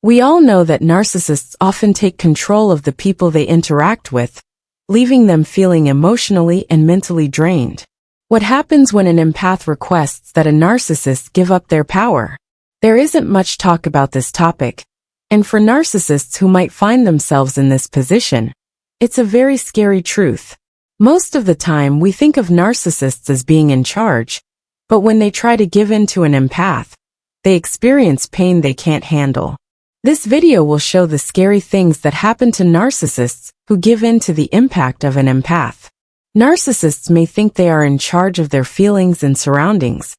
We all know that narcissists often take control of the people they interact with, leaving them feeling emotionally and mentally drained. What happens when an empath requests that a narcissist give up their power? There isn't much talk about this topic, and for narcissists who might find themselves in this position, it's a very scary truth. Most of the time we think of narcissists as being in charge, but when they try to give in to an empath, they experience pain they can't handle. This video will show the scary things that happen to narcissists who give in to the impact of an empath. Narcissists may think they are in charge of their feelings and surroundings,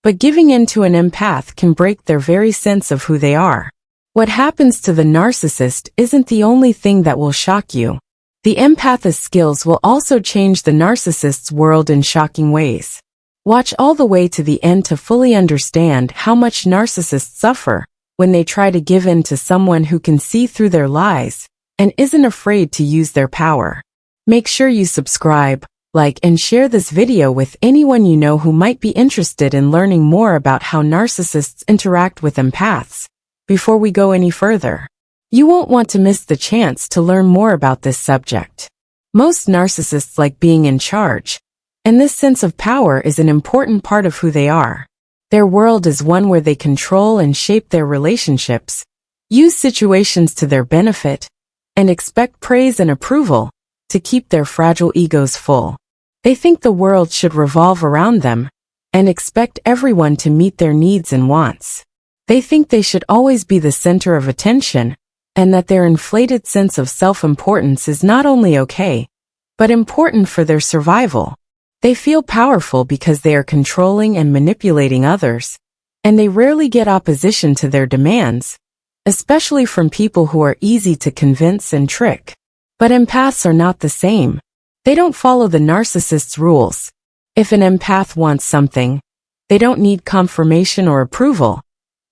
but giving in to an empath can break their very sense of who they are. What happens to the narcissist isn't the only thing that will shock you. The empath's skills will also change the narcissist's world in shocking ways. Watch all the way to the end to fully understand how much narcissists suffer when they try to give in to someone who can see through their lies and isn't afraid to use their power. Make sure you subscribe, like, and share this video with anyone you know who might be interested in learning more about how narcissists interact with empaths. Before we go any further, you won't want to miss the chance to learn more about this subject. Most narcissists like being in charge, and this sense of power is an important part of who they are. Their world is one where they control and shape their relationships, use situations to their benefit, and expect praise and approval to keep their fragile egos full. They think the world should revolve around them and expect everyone to meet their needs and wants. They think they should always be the center of attention and that their inflated sense of self-importance is not only okay, but important for their survival. They feel powerful because they are controlling and manipulating others, and they rarely get opposition to their demands, especially from people who are easy to convince and trick. But empaths are not the same. They don't follow the narcissist's rules. If an empath wants something, they don't need confirmation or approval,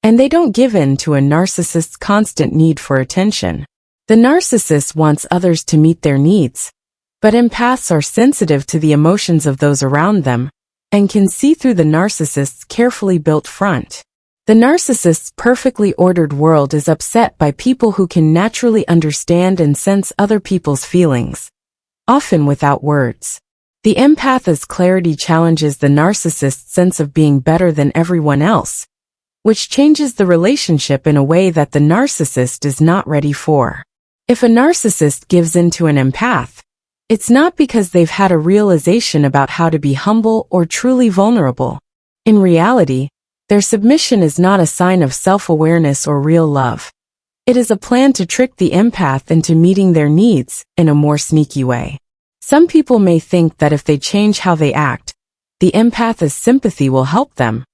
and they don't give in to a narcissist's constant need for attention. The narcissist wants others to meet their needs, but empaths are sensitive to the emotions of those around them and can see through the narcissist's carefully built front. The narcissist's perfectly ordered world is upset by people who can naturally understand and sense other people's feelings, often without words. The empath's clarity challenges the narcissist's sense of being better than everyone else, which changes the relationship in a way that the narcissist is not ready for. If a narcissist gives in to an empath, it's not because they've had a realization about how to be humble or truly vulnerable. In reality, their submission is not a sign of self-awareness or real love. It is a plan to trick the empath into meeting their needs in a more sneaky way. Some people may think that if they change how they act, the empath's sympathy will help them,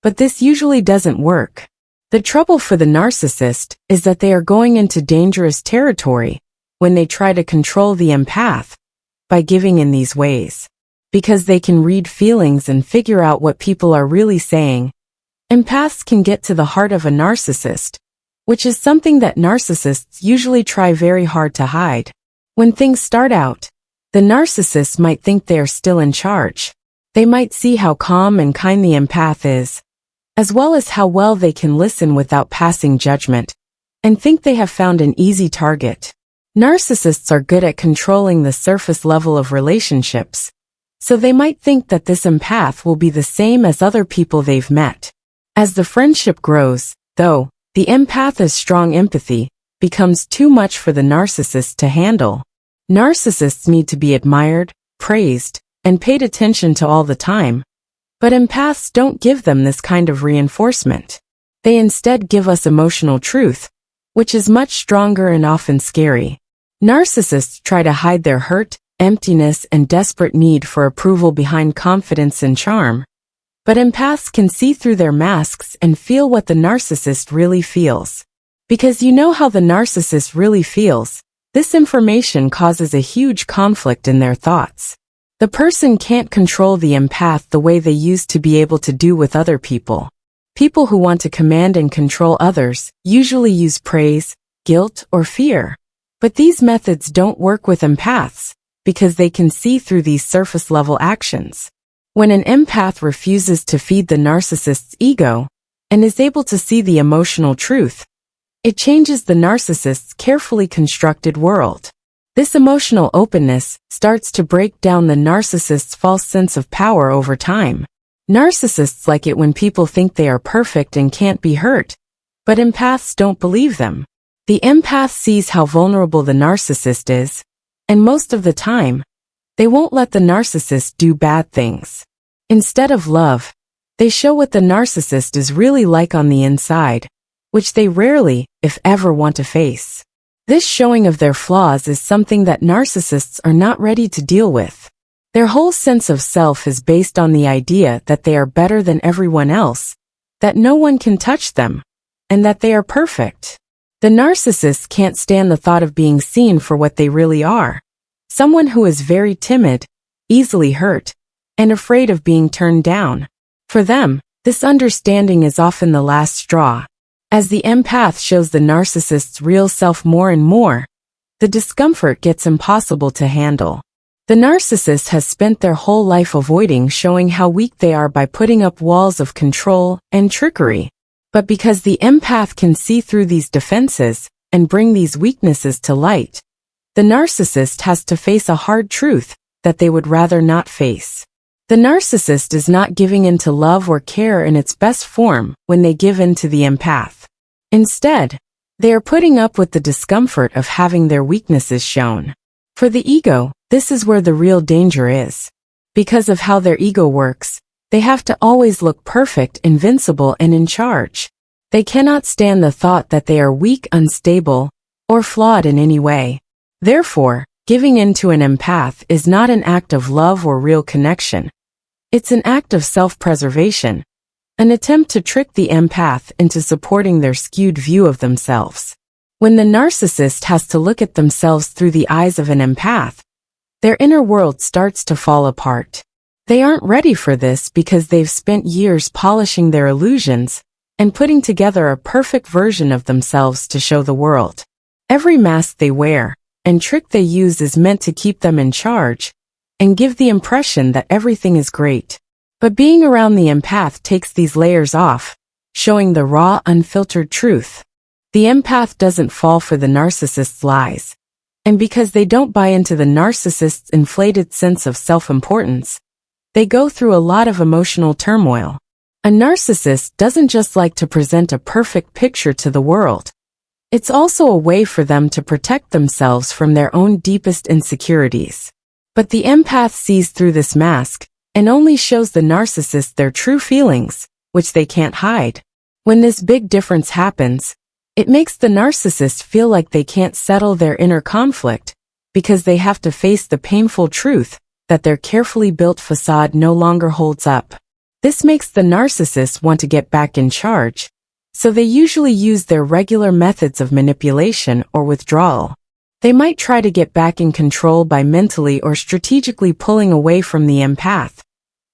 but this usually doesn't work. The trouble for the narcissist is that they are going into dangerous territory when they try to control the empath by giving in these ways. Because they can read feelings and figure out what people are really saying, empaths can get to the heart of a narcissist, which is something that narcissists usually try very hard to hide. When things start out, the narcissist might think they are still in charge. They might see how calm and kind the empath is, as well as how well they can listen without passing judgment, and think they have found an easy target. Narcissists are good at controlling the surface level of relationships, so they might think that this empath will be the same as other people they've met. As the friendship grows, though, the empath's strong empathy becomes too much for the narcissist to handle. Narcissists need to be admired, praised, and paid attention to all the time, but empaths don't give them this kind of reinforcement. They instead give us emotional truth, which is much stronger and often scary. Narcissists try to hide their hurt, emptiness, and desperate need for approval behind confidence and charm, but empaths can see through their masks and feel what the narcissist really feels. Because you know how the narcissist really feels, this information causes a huge conflict in their thoughts. The person can't control the empath the way they used to be able to do with other people. People who want to command and control others usually use praise, guilt, or fear. But these methods don't work with empaths because they can see through these surface-level actions. When an empath refuses to feed the narcissist's ego and is able to see the emotional truth, It changes the narcissist's carefully constructed world. This emotional openness starts to break down the narcissist's false sense of power over time. Narcissists like it when people think they are perfect and can't be hurt, but empaths don't believe them. The empath sees how vulnerable the narcissist is, and most of the time, they won't let the narcissist do bad things. Instead of love, they show what the narcissist is really like on the inside, which they rarely, if ever, want to face. This showing of their flaws is something that narcissists are not ready to deal with. Their whole sense of self is based on the idea that they are better than everyone else, that no one can touch them, and that they are perfect. The narcissist can't stand the thought of being seen for what they really are. Someone who is very timid, easily hurt, and afraid of being turned down. For them, this understanding is often the last straw. As the empath shows the narcissist's real self more and more, the discomfort gets impossible to handle. The narcissist has spent their whole life avoiding showing how weak they are by putting up walls of control and trickery. But because the empath can see through these defenses and bring these weaknesses to light, the narcissist has to face a hard truth that they would rather not face. The narcissist is not giving in to love or care in its best form when they give in to the empath. Instead, they are putting up with the discomfort of having their weaknesses shown. For the ego, this is where the real danger is. Because of how their ego works, they have to always look perfect, invincible, and in charge. They cannot stand the thought that they are weak, unstable, or flawed in any way. Therefore, giving in to an empath is not an act of love or real connection. It's an act of self-preservation, an attempt to trick the empath into supporting their skewed view of themselves. When the narcissist has to look at themselves through the eyes of an empath, their inner world starts to fall apart. They aren't ready for this because they've spent years polishing their illusions and putting together a perfect version of themselves to show the world. Every mask they wear and trick they use is meant to keep them in charge and give the impression that everything is great. But being around the empath takes these layers off, showing the raw, unfiltered truth. The empath doesn't fall for the narcissist's lies. And because they don't buy into the narcissist's inflated sense of self-importance, they go through a lot of emotional turmoil. A narcissist doesn't just like to present a perfect picture to the world. It's also a way for them to protect themselves from their own deepest insecurities. But the empath sees through this mask and only shows the narcissist their true feelings, which they can't hide. When this big difference happens, it makes the narcissist feel like they can't settle their inner conflict because they have to face the painful truth that their carefully built facade no longer holds up. This makes the narcissist want to get back in charge, so they usually use their regular methods of manipulation or withdrawal. They might try to get back in control by mentally or strategically pulling away from the empath,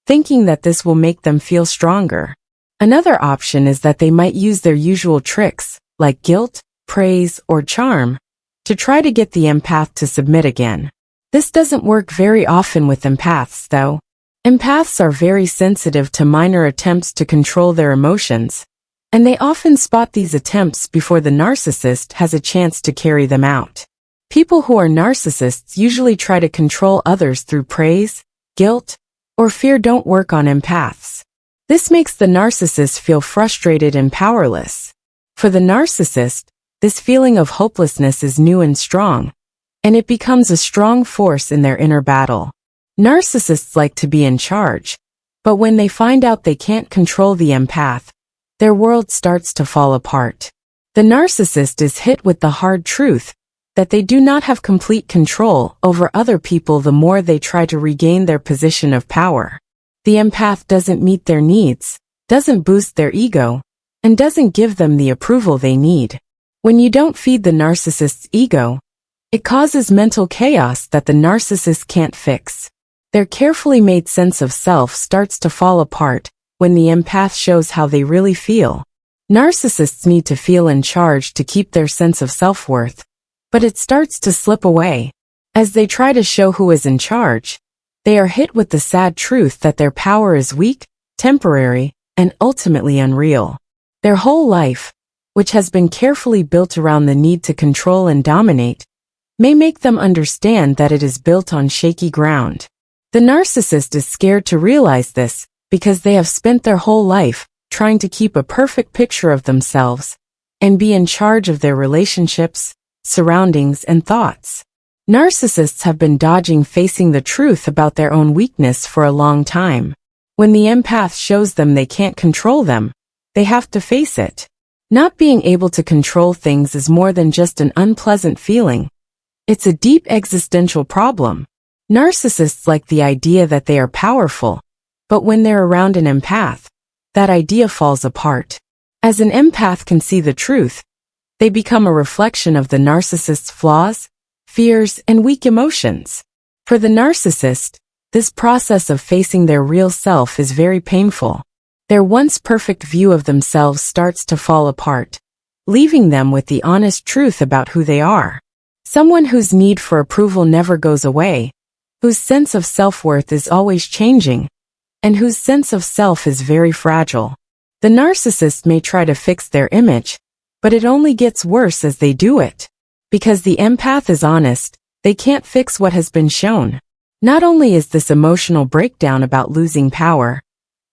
thinking that this will make them feel stronger. Another option is that they might use their usual tricks, like guilt, praise, or charm, to try to get the empath to submit again. This doesn't work very often with empaths, though. Empaths are very sensitive to minor attempts to control their emotions, and they often spot these attempts before the narcissist has a chance to carry them out. People who are narcissists usually try to control others through praise, guilt, or fear don't work on empaths. This makes the narcissist feel frustrated and powerless. For the narcissist, this feeling of hopelessness is new and strong, and it becomes a strong force in their inner battle. Narcissists like to be in charge, but when they find out they can't control the empath, their world starts to fall apart. The narcissist is hit with the hard truth that they do not have complete control over other people the more they try to regain their position of power. The empath doesn't meet their needs, doesn't boost their ego, and doesn't give them the approval they need. When you don't feed the narcissist's ego, it causes mental chaos that the narcissist can't fix. Their carefully made sense of self starts to fall apart when the empath shows how they really feel. Narcissists need to feel in charge to keep their sense of self-worth, but it starts to slip away. As they try to show who is in charge, they are hit with the sad truth that their power is weak, temporary, and ultimately unreal. Their whole life, which has been carefully built around the need to control and dominate, may make them understand that it is built on shaky ground. The narcissist is scared to realize this because they have spent their whole life trying to keep a perfect picture of themselves and be in charge of their relationships, surroundings, and thoughts. Narcissists have been dodging facing the truth about their own weakness for a long time. When the empath shows them they can't control them, they have to face it. Not being able to control things is more than just an unpleasant feeling. It's a deep existential problem. Narcissists like the idea that they are powerful, but when they're around an empath, that idea falls apart. As an empath can see the truth, they become a reflection of the narcissist's flaws, fears, and weak emotions. For the narcissist, this process of facing their real self is very painful. Their once perfect view of themselves starts to fall apart, leaving them with the honest truth about who they are. Someone whose need for approval never goes away, whose sense of self-worth is always changing, and whose sense of self is very fragile. The narcissist may try to fix their image, but it only gets worse as they do it. Because the empath is honest, they can't fix what has been shown. Not only is this emotional breakdown about losing power,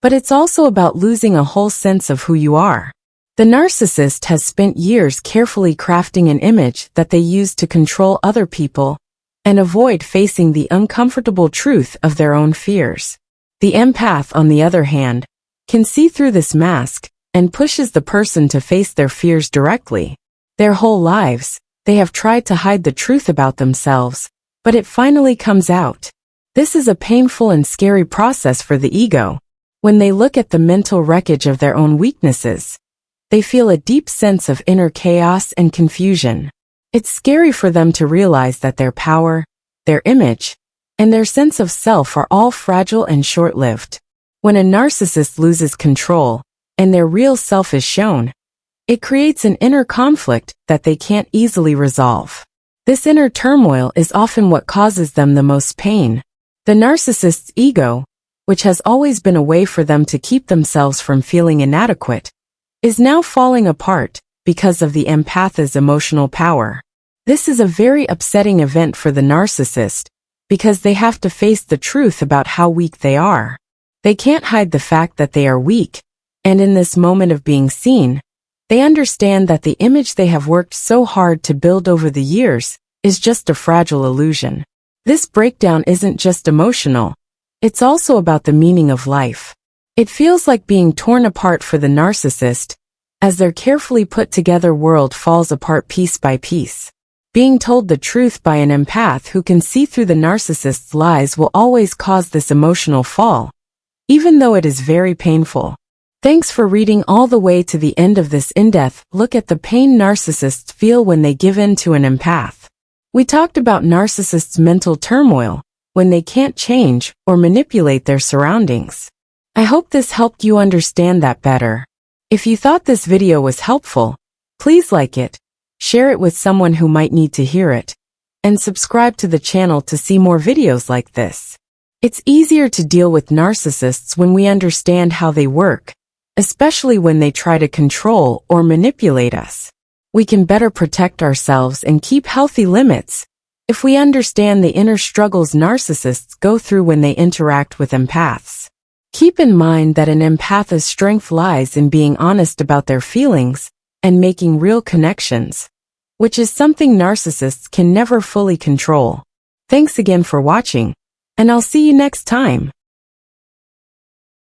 but it's also about losing a whole sense of who you are. The narcissist has spent years carefully crafting an image that they use to control other people and avoid facing the uncomfortable truth of their own fears. The empath, on the other hand, can see through this mask and pushes the person to face their fears directly. Their whole lives, they have tried to hide the truth about themselves, but it finally comes out. This is a painful and scary process for the ego. When they look at the mental wreckage of their own weaknesses, they feel a deep sense of inner chaos and confusion. It's scary for them to realize that their power, their image, and their sense of self are all fragile and short-lived. When a narcissist loses control, and their real self is shown, it creates an inner conflict that they can't easily resolve. This inner turmoil is often what causes them the most pain. The narcissist's ego, which has always been a way for them to keep themselves from feeling inadequate, is now falling apart because of the empath's emotional power. This is a very upsetting event for the narcissist, because they have to face the truth about how weak they are. They can't hide the fact that they are weak, and in this moment of being seen, they understand that the image they have worked so hard to build over the years is just a fragile illusion. This breakdown isn't just emotional, it's also about the meaning of life. It feels like being torn apart for the narcissist, as their carefully put together world falls apart piece by piece. Being told the truth by an empath who can see through the narcissist's lies will always cause this emotional fall, even though it is very painful. Thanks for reading all the way to the end of this in-depth look at the pain narcissists feel when they give in to an empath. We talked about narcissists' mental turmoil when they can't change or manipulate their surroundings. I hope this helped you understand that better. If you thought this video was helpful, please like it, share it with someone who might need to hear it, and subscribe to the channel to see more videos like this. It's easier to deal with narcissists when we understand how they work, especially when they try to control or manipulate us. We can better protect ourselves and keep healthy limits if we understand the inner struggles narcissists go through when they interact with empaths. Keep in mind that an empath's strength lies in being honest about their feelings and making real connections, which is something narcissists can never fully control. Thanks again for watching, and I'll see you next time.